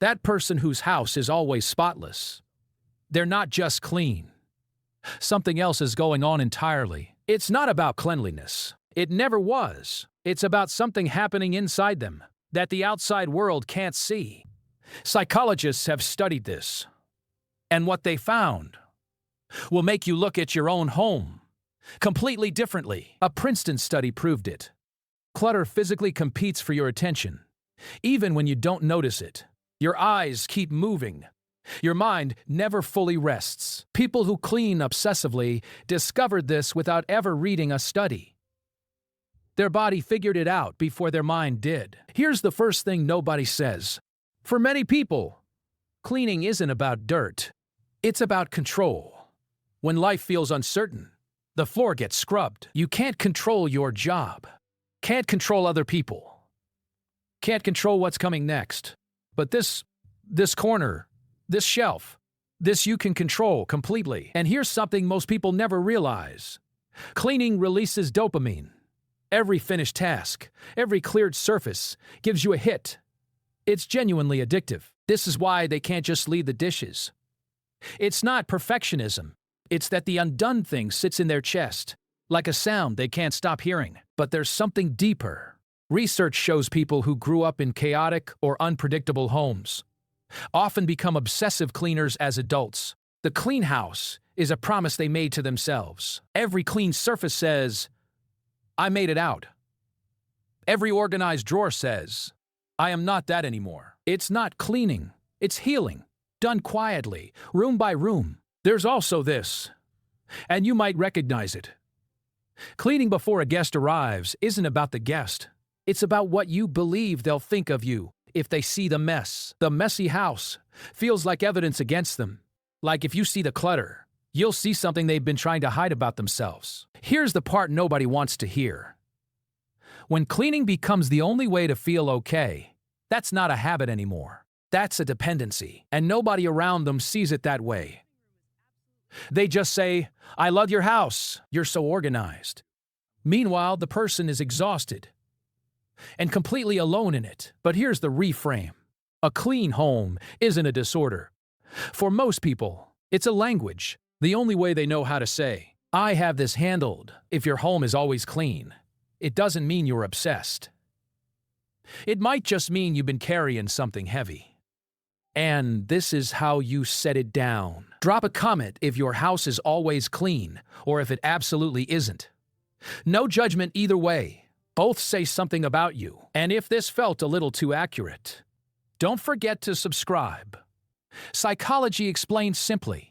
That person whose house is always spotless. They're not just clean. Something else is going on entirely. It's not about cleanliness. It never was. It's about something happening inside them that the outside world can't see. Psychologists have studied this. And what they found will make you look at your own home completely differently. A Princeton study proved it. Clutter physically competes for your attention. Even when you don't notice it, your eyes keep moving. Your mind never fully rests. People who clean obsessively discovered this without ever reading a study. Their body figured it out before their mind did. Here's the first thing nobody says. For many people, cleaning isn't about dirt. It's about control. When life feels uncertain, the floor gets scrubbed. You can't control your job. Can't control other people. Can't control what's coming next. But this corner, this shelf, this you can control completely. And here's something most people never realize. Cleaning releases dopamine. Every finished task, every cleared surface gives you a hit. It's genuinely addictive. This is why they can't just leave the dishes. It's not perfectionism. It's that the undone thing sits in their chest, like a sound they can't stop hearing. But there's something deeper. Research shows people who grew up in chaotic or unpredictable homes often become obsessive cleaners as adults. The clean house is a promise they made to themselves. Every clean surface says, I made it out. Every organized drawer says, I am not that anymore. It's not cleaning, it's healing, done quietly, room by room. There's also this, and you might recognize it. Cleaning before a guest arrives isn't about the guest. It's about what you believe they'll think of you if they see the mess. The messy house feels like evidence against them. Like if you see the clutter, you'll see something they've been trying to hide about themselves. Here's the part nobody wants to hear. When cleaning becomes the only way to feel okay, that's not a habit anymore. That's a dependency, and nobody around them sees it that way. They just say, I love your house, you're so organized. Meanwhile, the person is exhausted and completely alone in it. But here's the reframe. A clean home isn't a disorder. For most people, it's a language, the only way they know how to say, I have this handled. If your home is always clean, it doesn't mean you're obsessed. It might just mean you've been carrying something heavy. And this is how you set it down. Drop a comment if your house is always clean or if it absolutely isn't. No judgment either way. Both say something about you. And if this felt a little too accurate, don't forget to subscribe. Psychology explained simply.